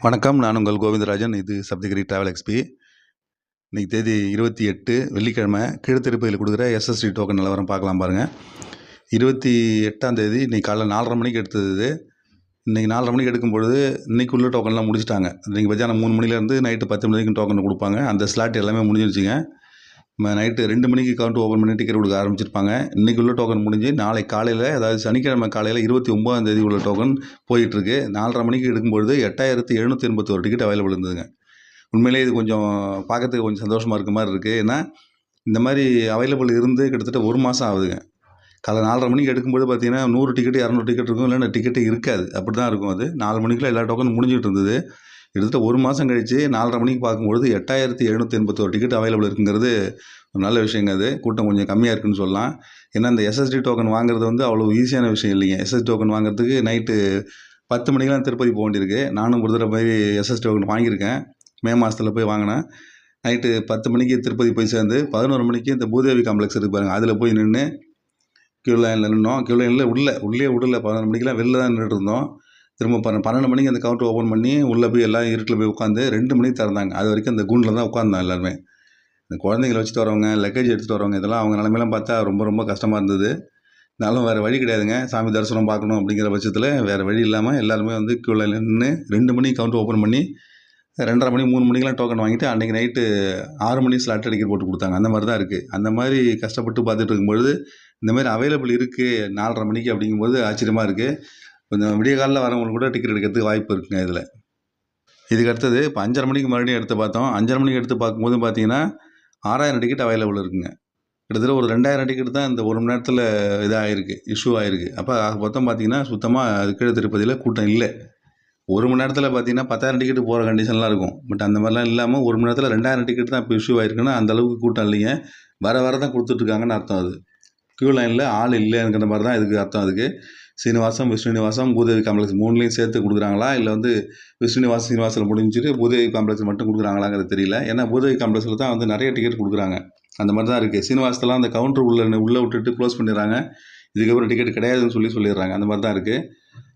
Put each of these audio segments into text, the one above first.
வணக்கம். நான் உங்கள் கோவிந்தராஜன். இது சப்தகிரி டிராவல் எக்ஸ்பி. இன்னைக்கு தேதி 28 வெள்ளிக்கிழமை. கீழ்த்திருப்பதியில் கொடுக்குற எஸ்எஸ்டி டோக்கன் நிலவரம் பார்க்கலாம் பாருங்கள். 28ஆம் தேதி இன்னைக்கு காலைல 4:30 மணிக்கு எடுத்தது இது. இன்றைக்கி 4:30 மணிக்கு எடுக்கும்பொழுது இன்றைக்குள்ள டோக்கன்லாம் முடிச்சிட்டாங்க. இன்றைக்கி மத்தியானம் 3 மணிலேருந்து நைட்டு 10 மணி வரைக்கும் டோக்கன் கொடுப்பாங்க. அந்த ஸ்லாட் எல்லாமே முடிஞ்சிருச்சுங்க. நைட்டு 2 மணிக்கு கவுண்ட் ஓப்பன் பண்ணி டிக்கெட் கொடுக்க ஆரம்பிச்சிருப்பாங்க. இன்றைக்கி உள்ள டோக்கன் முடிஞ்சு நாளைக்கு காலையில், அதாவது சனிக்கிழமை காலையில் 29ஆம் தேதி உள்ள டோக்கன் போயிட்டுருக்கு. 4:30 மணிக்கு எடுக்கும்பொழுது 8781 டிக்கெட் அவைலபிள் இருந்ததுங்க. உண்மையிலேயே இது கொஞ்சம் பார்க்கறதுக்கு கொஞ்சம் சந்தோஷமாக இருக்க மாதிரி இருக்குது. ஏன்னா இந்த மாதிரி அவைலபிள் இருந்து கிட்டத்தட்ட 1 மாதம் ஆகுதுங்க. காலை 4:30 மணிக்கு எடுக்கும்போது பார்த்தீங்கன்னா 100 டிக்கெட் 200 டிக்கெட் இருக்கும், இல்லைன்னா டிக்கெட்டே இருக்காது. அப்படி தான் இருக்கும். அது 4 மணிக்குள்ள எல்லா டோக்கனும் முடிஞ்சிட்டு இருந்தது. கிட்டத்தட்ட 1 மாதம் கழித்து 4:30 மணிக்கு பார்க்கும்பொழுது 8781 டிக்கெட் அவைலபிள் இருக்குங்கிறது ஒரு நல்ல விஷயங்க. அது கூட்டம் கொஞ்சம் கம்மியாக இருக்குதுன்னு சொல்லலாம். ஏன்னா இந்த எஸ்எஸ்டி டோக்கன் வாங்குறது வந்து அவ்வளோ ஈஸியான விஷயம் இல்லைங்க. எஸ்எஸ்டி டோக்கன் வாங்குறதுக்கு நைட்டு 10 மணிக்கெலாம் திருப்பதி போக வேண்டியிருக்கு. நானும் ஒரு தடவை போய் எஸ்எஸ்டி டோக்கன் வாங்கியிருக்கேன். மே மாதத்தில் போய் வாங்கினேன். நைட்டு 10 மணிக்கு திருப்பதி போய் சேர்ந்து 11 மணிக்கு இந்த பூதேவி காம்ப்ளெக்ஸ் இருக்குது பாருங்கள், அதில் போய் நின்று க்யூ லைனில் நின்றோம். க்யூ லைனில் உள்ளே விடல. 11 மணிக்கெலாம் வெளில தான் நின்றுட்டு இருந்தோம். திரும்ப 12 மணிக்கு அந்த கவுண்டர் ஓப்பன் பண்ணி உள்ளே போய் எல்லாம் இருட்டில் போய் உட்காந்து 2 மணிக்கு திறந்தாங்க. அது வரைக்கும் அந்த கூண்டில் தான் உட்காந்தோம் எல்லாருமே. இந்த குழந்தைங்கள வச்சுட்டு வரவங்க, லக்கேஜ் எடுத்துகிட்டு வரவங்க, இதெல்லாம் அவங்க நிலமையெல்லாம் பார்த்தா ரொம்ப ரொம்ப கஷ்டமாக இருந்தது. இருந்தாலும் வேறு வழி கிடையாதுங்க. சாமி தரிசனம் பார்க்கணும் அப்படிங்கிற பட்சத்தில் வேறு வழி இல்லாமல் எல்லாருமே வந்து க்யூ லைனில் நின்று 2 மணிக்கு கவுண்டர் ஓப்பன் பண்ணி 2:30 மணி 3 மணிக்கெலாம் டோக்கன் வாங்கிட்டு அன்றைக்கி நைட்டு 6 மணி ஸ்லாட் டிக்கெட் போட்டு கொடுத்தாங்க. அந்த மாதிரி தான் இருக்குது. அந்த மாதிரி கஷ்டப்பட்டு பார்த்துட்டு இருக்கும்பொழுது இந்தமாதிரி அவைலபிள் இருக்குது 4:30 மணிக்கு அப்படிங்கும்போது ஆச்சரியமாக இருக்குது. கொஞ்சம் விடிய காலில் வரவங்களுக்கு கூட டிக்கெட் எடுக்கிறதுக்கு வாய்ப்பு இருக்குங்க இதில். இதுக்கு அடுத்தது இப்போ 5:30 மணிக்கு மறுபடியும் எடுத்து பார்த்தோம். 5:30 மணிக்கு எடுத்து பார்க்கும்போது பார்த்தீங்கன்னா 6000 டிக்கெட் அவைலபிள் இருக்குங்க. கிட்டத்தட்ட ஒரு 2000 டிக்கெட் தான் இந்த 1 மணி நேரத்தில் இதாகிருக்கு, இஷ்யூ ஆகிருக்கு. அப்போ மொத்தம் பார்த்தீங்கன்னா சுத்தமாக கீழ திருப்பதியில் கூட்டம் இல்லை. 1 மணி நேரத்தில் பார்த்தீங்கன்னா 10,000 டிக்கெட்டு போகிற கண்டிஷன்லாம் இருக்கும். பட் அந்த மாதிரிலாம் இல்லாமல் 1 மணி நேரத்தில் 2000 டிக்கெட் தான் இப்போ இஷ்யூ ஆகிருக்குன்னா அந்தளவுக்கு கூட்டம் இல்லைங்க. வர தான் கொடுத்துட்ருக்காங்கன்னு அர்த்தம். அது க்யூ லைனில் ஆள் இல்லைங்கிற மாதிரி தான் இதுக்கு அர்த்தம். அதுக்கு சீனிவாசம், விஷ்ணுநிவாசம், பூதேவி காம்ப்ளெக்ஸ் 3லையும் சேர்த்து கொடுக்குறாங்களா, இல்லை வந்து விஷ்ணுநிவாசம் சீனிவாசில் முடிஞ்சிட்டு பூதேவி காம்ப்ளெக்ஸ் மட்டும் கொடுக்குறாங்களாங்கிறது தெரியல. ஏன்னா பூதேவி காம்ப்ளெக்ஸில் தான் வந்து நிறைய டிக்கெட் கொடுக்குறாங்க. அந்த மாதிரி தான் இருக்குது. சீனிவாசத்தெல்லாம் அந்த கவுண்டர் உள்ளே விட்டுட்டு க்ளோஸ் பண்ணிடுறாங்க. இதுக்கப்புறம் டிக்கெட் கிடையாதுன்னு சொல்லிடுறாங்க. அந்த மாதிரி தான் இருக்குது.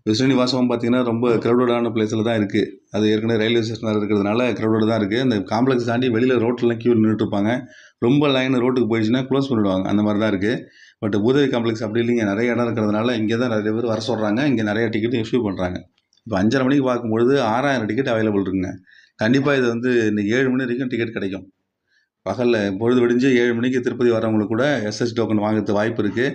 விஷ்ணுநிவாசம் பார்த்தீங்கன்னா ரொம்ப க்ரௌடடான பிளேஸில் தான் இருக்குது. அது ஏற்கனவே ரயில்வே ஸ்டேஷனில் இருக்கிறதுனால க்ரௌடடாக தான் இருக்குது. அந்த காம்ப்ளெக்ஸ் தாண்டி வெளியில் ரோட்டிலலாம் க்யூ நின்றுட்டுருப்பாங்க. ரொம்ப லைன் ரோட்டுக்கு போயிடுச்சுன்னா க்ளோஸ் பண்ணிவிடுவாங்க. அந்த மாதிரி தான் இருக்குது. பட் பூதேவி காம்ப்ளெக்ஸ் அப்படி இல்லைங்க. நிறைய இடம் இருக்கிறதுனால இங்கே தான் நிறைய பேர் வர சொல்கிறாங்க. இங்கே நிறைய டிக்கெட்டு இஷ்யூ பண்ணுறாங்க. இப்போ 5:30 மணிக்கு பார்க்கும்பொழுது 6000 டிக்கெட் அவைலபிள் இருக்குங்க. கண்டிப்பாக இது வந்து இன்றைக்கி 7 மணி வரைக்கும் டிக்கெட் கிடைக்கும். பகலில் பொழுது விடிஞ்சு 7 மணிக்கு திருப்பதி வரவங்களுக்கு கூட எஸ்எஸ்டி டோக்கன் வாங்குறதுக்கு வாய்ப்பு இருக்குது.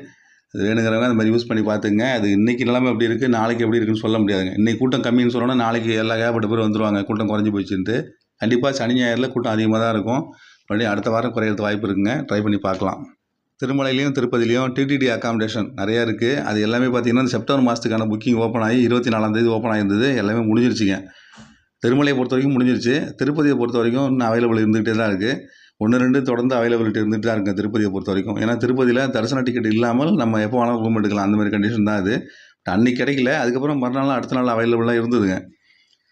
அது வேணுங்கிறவங்க அந்த மாதிரி யூஸ் பண்ணி பார்த்துங்க. அது இன்றைக்கி நிலைமை எப்படி இருக்குது, நாளைக்கு எப்படி இருக்குன்னு சொல்ல முடியாதுங்க. இன்றைக்கி கூட்டம் கம்மின்னு சொல்லணும்னா நாளைக்கு எல்லா ஏகப்பட்ட பேர் வந்துடுவாங்க. கூட்டம் குறைஞ்சி போயிடுச்சுன்ட்டு. கண்டிப்பாக சனி ஞாயிறில் கூட்டம் அதிகமாக தான் இருக்கும். மறுபடியும் அடுத்த வாரம் குறையிறதுக்கு வாய்ப்பு இருக்குங்க. ட்ரை பண்ணி பார்க்கலாம். திருமலையிலையும் திருப்பதிலையும் டிடிடி அக்காமடேஷன் நிறையா இருக்குது. அது எல்லாமே பார்த்திங்கன்னா இந்த செப்டம்பர் மாதத்துக்கான புக்கிங் ஓப்பன் ஆகி 24ஆம் தேதி ஓப்பன் ஆகிருந்தது. எல்லாமே முடிஞ்சிருச்சுங்க. திருமலையை பொறுத்த வரைக்கும் முடிஞ்சிருச்சு. திருப்பதியை பொறுத்த வரைக்கும் இன்னும் அவைலபிள் இருந்துகிட்டே தான் இருக்குது. 1, 2 தொடர்ந்து அவைலபிலிட்டி இருந்துகிட்டு தான் இருக்குது திருப்பதியை பொறுத்த வரைக்கும். ஏன்னா திருப்பதியில் தரிசன டிக்கெட் இல்லாமல் நம்ம எப்போ வேணாலும் ரூம் எடுக்கலாம். அந்த மாதிரி கண்டிஷன் தான் இது. அன்றைக்கி கிடைக்கல. அதுக்கப்புறம் மறுநாள் அடுத்த நாள் அவைலபிளாக இருந்ததுங்க.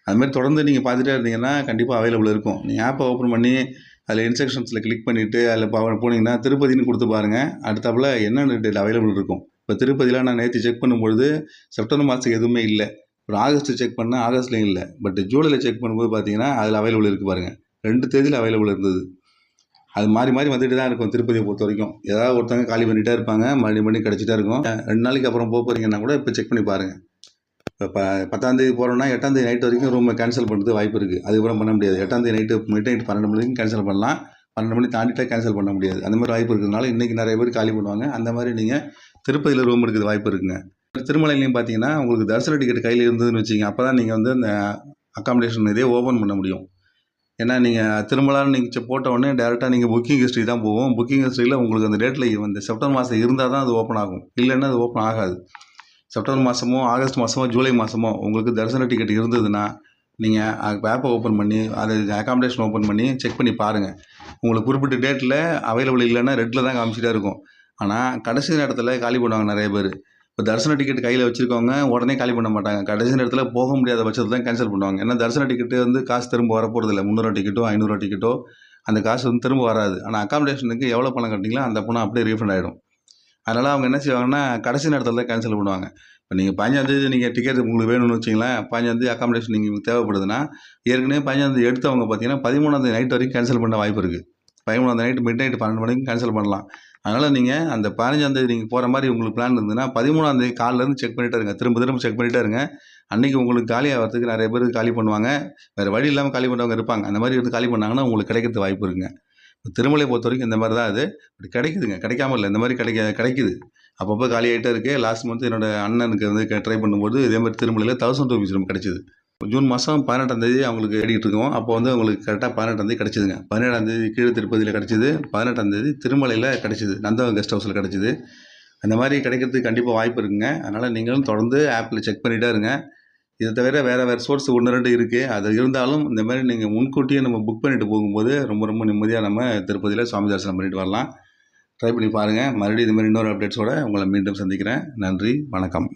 அதுமாதிரி தொடர்ந்து நீங்கள் பார்த்துட்டே இருந்தீங்கன்னா கண்டிப்பாக அவைலபிள் இருக்கும். நீங்கள் ஆப்பை ஓப்பன் பண்ணி அதில் இன்ஸ்ட்ரக்ஷன்ஸில் கிளிக் பண்ணிவிட்டு அதில் போனீங்கன்னா திருப்பதின்னு கொடுத்து பாருங்கள். அடுத்தாப்பில் என்னென்ன டேட் அவைலபிள் இருக்கும். இப்போ திருப்பதியில் நான் நேற்று செக் பண்ணும்பொழுது செப்டம்பர் மாதத்துக்கு எதுவுமே இல்லை. ஒரு ஆகஸ்ட்டு செக் பண்ணால் ஆகஸ்ட்லேயும் இல்லை. பட் ஜூலையில் செக் பண்ணும்போது பார்த்தீங்கன்னா அதில் அவைலபிள் இருக்குது பாருங்கள். 2 தேதியில் அவைலபிள் இருந்தது. அது மாறி வந்துட்டு தான் இருக்கும். திருப்பதியை பொறுத்த வரைக்கும் ஏதாவது ஒருத்தவங்க காலி பண்ணிகிட்டே இருப்பாங்க. மறுபடியும் கிடச்சிட்டே இருக்கும். 2 நாளைக்கு அப்புறம் போகிறீங்கன்னா கூட இப்போ செக் பண்ணி பாருங்கள். இப்போ 10ஆம் தேதி போகிறோன்னா 8ஆம் தேதி நைட் வரைக்கும் ரூமை கேன்சல் பண்ணுறது வாய்ப்பு இருக்குது. அதுக்கப்புறம் பண்ண முடியாது. 8ஆம் தேதி நைட்டு மிட்-நைட் 12 மணி வரைக்கும் கேன்சல் பண்ணலாம். 12 மணி தாண்டிட்டா கேன்சல் பண்ண முடியாது. அந்த மாதிரி வாய்ப்பு இருக்கிறதுனால இன்றைக்கி நிறைய பேர் காலி பண்ணுவாங்க. அந்த மாதிரி நீங்கள் திருப்பதியில் ரூம் எடுக்கிறது வாய்ப்பு இருக்குங்க. திருமலையிலையும் பார்த்தீங்கன்னா உங்களுக்கு தரிசன டிக்கெட் கையில் இருந்ததுன்னு வச்சிங்க, அப்போ தான் நீங்கள் வந்து அந்த அக்காமடேஷன் இதே ஓப்பன் பண்ண முடியும். ஏன்னா நீங்கள் திருமலான்னு நீங்கள் போட்ட உடனே டேரெக்டாக நீங்கள் புக்கிங் ஹிஸ்ட்ரி தான் போகும். புக்கிங் ஹிஸ்ட்ரியில் உங்களுக்கு அந்த டேட்டில் வந்து செப்டம்பர் மாதம் இருந்தால் தான் அது ஓப்பன் ஆகும். இல்லைன்னா அது ஓப்பன் ஆகாது. செப்டம்பர் மாதமோ ஆகஸ்ட் மாதமோ ஜூலை மாதமோ உங்களுக்கு தரிசன டிக்கெட் இருந்ததுன்னா நீங்கள் ஆப்பை ஓப்பன் பண்ணி அது அக்காமடேஷன் ஓப்பன் பண்ணி செக் பண்ணி பாருங்கள். உங்களுக்கு குறிப்பிட்ட டேட்டில் அவைலபிள் இல்லைன்னா ரெட்டில் தான் காமிச்சிட்டே இருக்கும். ஆனால் கடைசி நேரத்தில் காலி பண்ணுவாங்க நிறைய பேர். இப்போ தரிசன டிக்கெட் கையில் வச்சுருக்கவங்க உடனே காலி பண்ண மாட்டாங்க. கடைசி நேரத்தில் போக முடியாத பட்சத்தில் தான் கேன்சல் பண்ணுவாங்க. ஏன்னா தரிசன டிக்கெட்டு வந்து காசு திரும்ப வரப்போகிறதில்ல. 300 டிக்கெட்டோ 500 டிக்கெட்டோ அந்த காசு வந்து திரும்ப வராது. ஆனால் அக்காமடேஷனுக்கு எவ்வளோ பணம் கட்டிங்களோ அந்த பணம் அப்படியே ரீஃபண்ட் ஆகிடும். அதனால் அவங்க என்ன செய்வாங்கன்னா கடைசி நேரத்தில் தான் கேன்சல் பண்ணுவாங்க. இப்போ நீங்கள் 15ஆந்தேதி நீங்கள் டிக்கெட் உங்களுக்கு வேணும்னு வச்சிங்களேன், 15ஆந்தேதி அக்காமடேஷன் உங்களுக்கு தேவைப்படுதுன்னா, ஏற்கனவே 15ஆந்தேதி எடுத்தவங்க பார்த்தீங்கன்னா 13ஆந்தேதி நைட் வரைக்கும் கேன்சல் பண்ண வாய்ப்பு இருக்குது. 13ஆந்தேதி நைட் மிட் நைட் 12 மணிக்கு கேன்சல் பண்ணலாம். அதனால் நீங்கள் அந்த 15ஆந்தேதி நீங்கள் போகிற மாதிரி உங்களுக்கு பிளான் இருந்ததுன்னா 13ஆந்தேதி காலையிலேருந்து செக் பண்ணிகிட்டே இருங்க. திரும்ப செக் பண்ணிகிட்டே இருங்க. அன்றைக்கி உங்களுக்கு காலி ஆகிறதுக்கு நிறைய பேர் காலி பண்ணுவாங்க. வேறு வழி இல்லாமல் காலி பண்ணுறவங்க இருப்பாங்க. அந்த மாதிரி வந்து காலி பண்ணாங்கன்னா உங்களுக்கு கிடைக்கிறது வாய்ப்பு இருக்குங்க. திருமலையை பொறுத்த வரைக்கும் இந்த மாதிரி தான் அது கிடைக்குதுங்க. கிடைக்காம இல்லை, இந்த மாதிரி கிடைக்குது. அப்பப்போ காலி ஆகிட்டே இருக்குது. லாஸ்ட் மந்த் என்னோடய அண்ணனுக்கு வந்து ட்ரை பண்ணும்போது இதே மாதிரி திருமலையில் 1000 ரூபீஸ் நமக்கு கிடச்சிது. ஜூன் மாதம் 18ஆந்தேதி அவங்களுக்கு தேடிட்டு இருக்கோம். அப்போ வந்து அவங்களுக்கு கரெக்டாக 18ஆந்தேதி கிடச்சிதுங்க. 17ஆந்தேதி கீழ திருப்பதியில் கிடச்சிது. 18ஆந்தேதி திருமலையில் கிடச்சிது. நந்தவன் கெஸ்ட் ஹவுஸில் கிடச்சிது. அந்த மாதிரி கிடைக்கிறதுக்கு கண்டிப்பாக வாய்ப்பு இருக்குங்க. அதனால் நீங்களும் தொடர்ந்து ஆப்பில் செக் பண்ணிகிட்டே இருங்க. இதை தவிர வேறு சோர்ஸ் 1, 2 இருக்குது. அது இருந்தாலும் இந்த மாதிரி நீங்கள் முன்கூட்டியே நம்ம புக் பண்ணிட்டு போகும்போது ரொம்ப நிம்மதியாக நம்ம திருப்பதியில் சுவாமி தரிசனம் பண்ணிட்டு வரலாம். ட்ரை பண்ணி பாருங்கள். மறுபடியும் இது மாதிரி இன்னொரு அப்டேட்ஸோடு உங்களை மீண்டும் சந்திக்கிறேன். நன்றி, வணக்கம்.